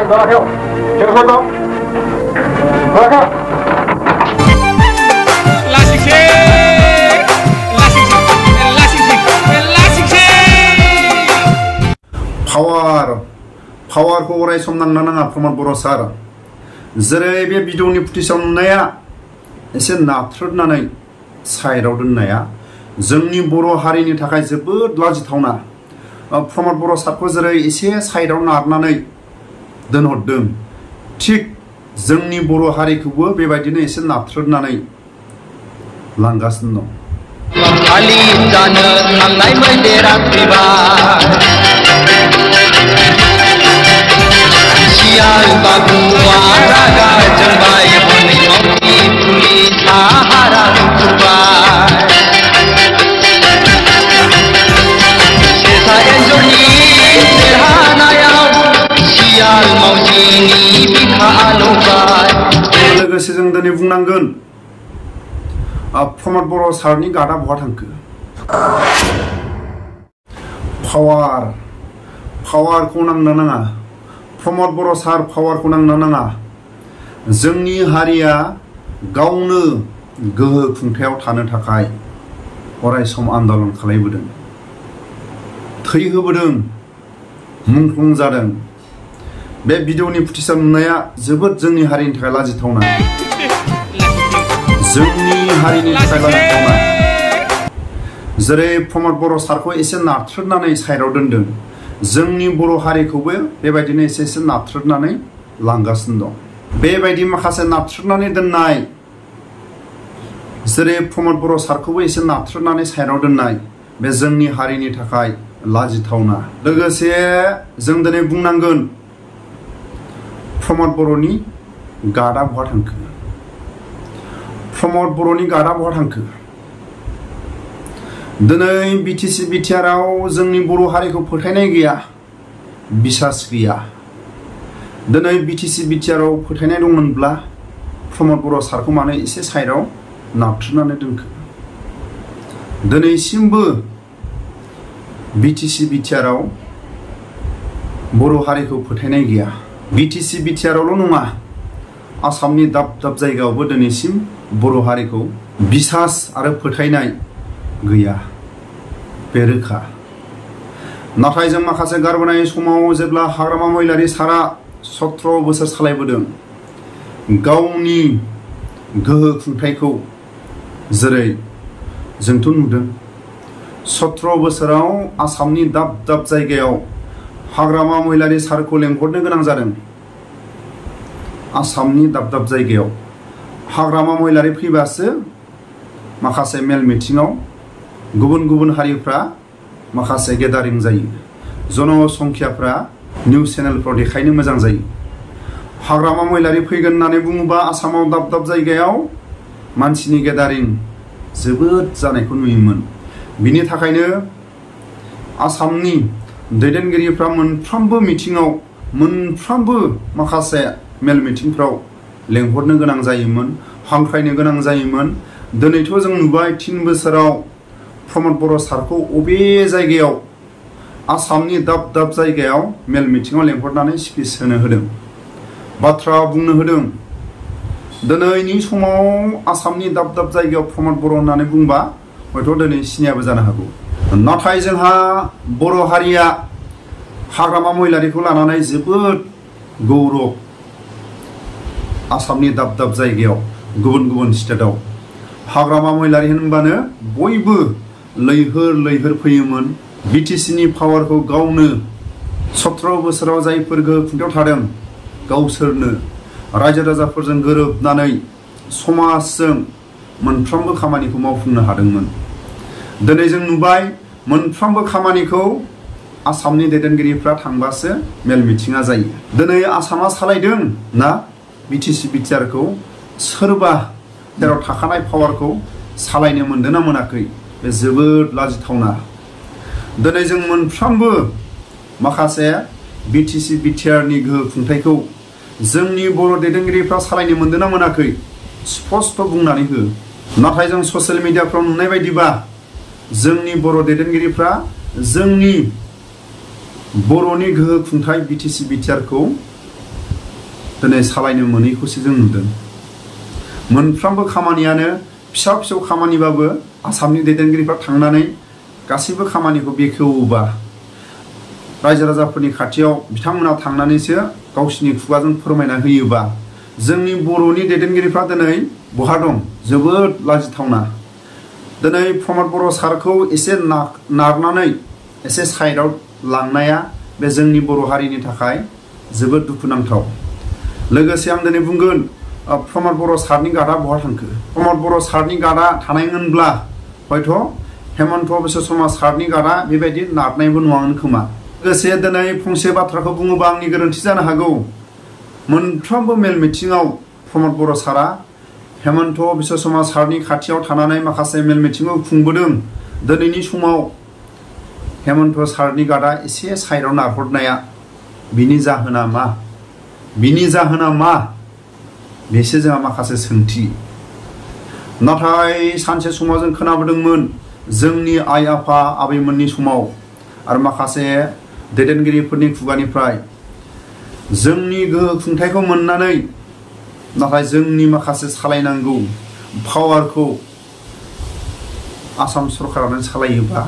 나가세요. 죄송합니다. 나가. 파워खौ अराय सम नांना नाङा प्रमद बर' सार जेरै बे भिडिअनि फुटेजाव नुनाया एसे नाथ्रोदनानै साइडआव दोननाया जोंनि बर' हारिनि थाखाय जोबोद लाजिथावना प्रमद बर' सारखौ जेरै एसे साइडआव नारनानै दोनहरदों थिग जोंनि बर' हारिखौबो बेबायदिनो एसे नाथ्रोदनानै लांगासिनो दं खालि जानो थांनाय मैदेरा फैबाय सियाल बाबुआ रागा जोंबाय हनै मावजि पुलिसा हारा नुबाय सेसा एन्जरनि देरहानायाव सियाल मावजिनि बिखा आलौबाय लोगोसे जों दिनै बुंनांगोन प्रमद बर' सारनि गादा बहा थांखो पावारखौ नांनो नाङा प्रमद बर' सार पावारखौ नांनो नाङा जोंनि हारिया गावनो गोहो खुंथायाव थानो थाखाय अराय सम आन्दोलन खालामबोदों थै होबोदों मुंख्लं जादों बे भिडिअनि फुटेजाव नुनाया जोबोद जोंनि हारिनि थाखाय लाजिथावना जोंनि हारिनि थाखाय लाजिथावना जेरै प्रमद बर' सारखौ एसे नाथ्रोदनानै साइडआव दोनदों जोंनि बर' हारिखौबो बेबायदिनो एसे एसे नाथ्रोदनानै लांगासिनो दं बेबायदि माखासे नाथ्रोदनानै दोननाय जेरै प्रमद बर' सारखौबो एसे नाथ्रोदनानै साइडआव दोननाय बे जोंनि हारिनि थाखाय लाजिथावना लोगोसे जों दिनै बुंनांगोन प्रमद बर'नि गादा बहा थांखो प्रमद बर'नि गादा बहा थांखो दिनै बिटिसि बिटिआरआव जोंनि बर' हारिखौ फोथायनाय गैया बिसास गैया दिनै बिटिसि बिटिआरआव फोथायनाय दंमोनब्ला प्रमद बर' सारखौ मानो एसे साइडआव नाथ्रोदनानै दोनखो दिनैसिमबो बिटिसि बिटिआरआव बर' हारिखौ फोथायनाय गैया बिटिसि बिटिआरआवल' नङा आसामनि दाब दाब जायगायावबो दिनैसिम बर' हारिखौ बिसास आरो फोथायनाय गैया बे रोखा नाथाय जों माखासे गारबोनाय समाव जेब्ला हाग्रामा महिलारि सारा 17 बोसोर सालायबोदों गावनि गोहो खुंथायखौ जेरै जोंथ' नुदों 17 बोसोराव आसामनि दाब दाब जायगायाव हाग्रामा महिलारि सारखौ लेंहरनो गोनां जादों आसामनि दाब दाब जायगायाव हाग्रामा महिलारि फैबासो माखासे मेल मिटिङाव गुबुन गुबुन हारिफ्रा माखासे गेदारिं जायो जनसंख्याफ्रा निउज चेनेलफ्राव देखायनो मोजां जायो हाग्रामा महिलारि फैगोन होननानै बुङोबा आसामाव दाब दाब जायगायाव मानसिनि गेदारिं जोबोद जानायखौ नुयोमोन बिनि थाखायनो आसामनि दैदेनगिरिफ्रा मोनफ्रोमबो मिटिङाव मोनफ्रोमबो माखासे मेल मिटिंफ्राव लेंहरनो गोनां जायोमोन हांख्रायनो गोनां जायोमोन दिनैथ' जों नुबाय 3 बोसोराव प्रमद बर' सारखौ अबे जायगायाव आसामनि दाब दाब जायगायाव मेल मिटिङाव लेंहरनानै स्पिच होनो होदों बाथ्रा बुंनो होदों दिनैनि समाव आसामनि दाब दाब जायगायाव प्रमद बर' होननानै बुंबा हयथ' दिनै सिनायाबो जानो हागौ नाथाय जोंहा बर' हारिया हाग्रामा महिलारिखौ लानानै जोबोद गौरब आसामनि दाब दाब जायगायाव गुबुन गुबुन स्टेटआव हाग्रामा महिलारि होनबानो बयबो लैहोर लैहोर फैयोमोन बिटिसिनि पावारखौ गावनो 17 बोसोराव जायफोर गोहो खुंथायाव थादों गावसोरनो रायजो राजाफोरजों गोरोबनानै समाजजों मोनफ्रोमबो खामानिखौ मावफुंनो हादोंमोन दिनै जों नुबाय मोनफ्रोमबो खामानिखौ आसामनि दैदेनगिरिफ्रा थांबासो मेल मिटिङा जायो दिनै आसामा सालायदों ना बिटिसि बिटिआरखौ सोरबा जेराव थाखानाय पावारखौ सालायनो मोनदों ना मोनाखै बे जोबोद लाजिथावना दिनै जों मोनफ्रोमबो माखासे बिटिसि बिटिआरनि गोहो खुंथायखौ जोंनि बर' दैदेनगिरिफ्रा सालायनो मोनदों ना मोनाखै स्पष्ट बुंनानै हो नाथाय जों ससियेल मिडियाफ्राव नुनाय बायदिबा जोंनि बर' दैदेनगिरिफ्रा जोंनि बर'नि गोहो खुंथाय बिटिसि बिटिआरखौ दिनै सालायनो मोनैखौसो जों नुदों। मोनफ्रोमबो खामानियानो फिसा फिसौ खामानिबाबो आसामनि दैदेनगिरिफ्रा थांनानै गासैबो खामानिखौ बेखेवोबा रायजो राजाफोरनि खाथियाव बिथांमोना थांनानैसो गावसिनि खुगाजों फोरमायना होयोबा जोंनि बर'नि दैदेनगिरिफ्रा दिनै बहा दं? जोबोद लाजिथावना। दिनै प्रमद बर' सारखौ एसे नारनानै एसे साइडआव लांनाया बे जोंनि बर' हारिनि थाखाय जोबोद दुखुनांथाव। लोगोसे आं दिनै बुंगोन प्रमद बर' सारनि गार्डआ बहा थांखो? प्रमद बर' सारनि गार्डआ थानायमोनब्ला हयथ' हेमन्त बिश्व शर्मा सारनि गार्डआ बेबायदि नारनायबो नङामोन खोमा। लोगोसे दिनै फंसे बाथ्राखौ बुङोबा आंनि गोरोन्थि जानो हागौ। मोनफ्रोमबो मेल मिटिङाव प्रमद बर' सारा हेमन्त बिश्व शर्मा सारनि खाथियाव थानानै माखासे मेल मिटिंखौ खुंबोदों। दिनैनि समाव हेमन्त सारनि गार्डआ एसे साइडआव नारहरनाया बिनि जाहोना मा? बिनि जाहोना मा? बेसो जोंहा माखासे सोंथि। नाथाय सानसे समाव जों खोनाबोदोंमोन जोंनि आइ आफा आबैमोननि समाव आरो माखासे दैदेनगिरिफोरनि खुगानिफ्राय जोंनि गोहो खुंथायखौ मोननानै नाथाय जोंनि माखासे सालायनांगौ पावारखौ आसाम सरकारानो सालायोबा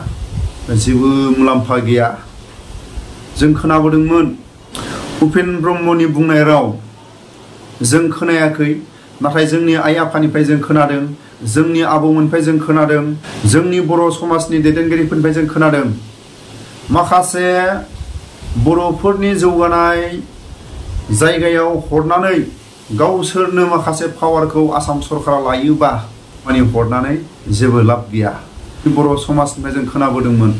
जेबो मुलाम्फा गैया। जों खोनाबोदोंमोन उपेन ब्रह्मनि बुंनाय राव जों खोनायाखै, नाथाय जोंनि आइ आफानिफ्राय जों खोनादों, जोंनि आबौमोननिफ्राय जों खोनादों, जोंनि बर' समाजनि दैदेनगिरिफोरनिफ्राय जों खोनादों। माखासे बर'फोरनि जौगानाय जायगायाव हरनानै गावसोरनो माखासे पावारखौ आसाम सरकारा लायोबा माने हरनानै जेबो लाब गैया। बर' समाजनिफ्राय जों खोनाबोदोंमोन।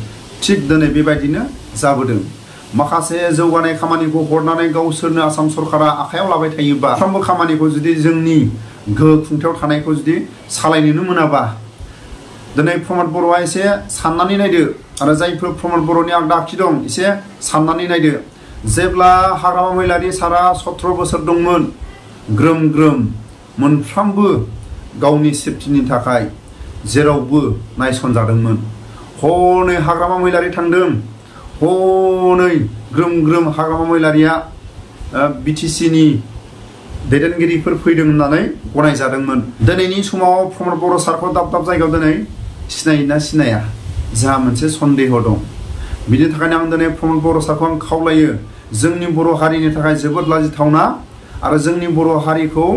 थिग दिनै बेबायदिनो जाबोदों। माखासे जौगानाय खामानिखौ हरनानै गावसोरनो आसाम सरकारा आखायाव लाबाय थायोबा साफ्रोमबो खामानिखौ जुदि जोंनि गोहो खुंथायाव थानायखौ जुदि सालायनोनो मोनाबा दिनै प्रमद बर'आ एसे साननानै नायदो आरो जायफोर प्रमद बर'नि आगदा आगसि दं एसे साननानै नायदो। जेब्ला हाग्रामा महिलारि सारा 17 बोसोर दंमोन ग्रोम ग्रोम मोनफ्रोमबो गावनि सेफटिनि थाखाय जेरावबो नायसनजादोंमोन। हनै हाग्रामा महिलारि थांदों, हनै ग्रोम ग्रोम हाग्रामा महिलारिया बिटिसिनि दैदेनगिरिफोर फैदों होननानै गनायजादोंमोन। दिनैनि समाव प्रमद बर' सारखौ दाब दाब जायगायाव दिनै सिनायोना सिनाया जोंहा मोनसे सन्देह दं। बिनि थाखायनो आं दिनै प्रमद बर' सारखौ आं खावलायो, जोंनि बर' हारिनि थाखाय जोबोद लाजिथावना आरो जोंनि बर' हारिखौ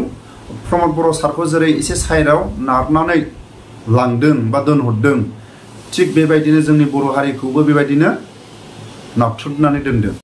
प्रमद बर' सारखौ जेरै एसे साइडआव नारनानै लांदों बा दोनहरदों थिग बेबायदिनो जोंनि बर' हारिखौबो बेबायदिनो नारथ्रोदनानै दोनदों।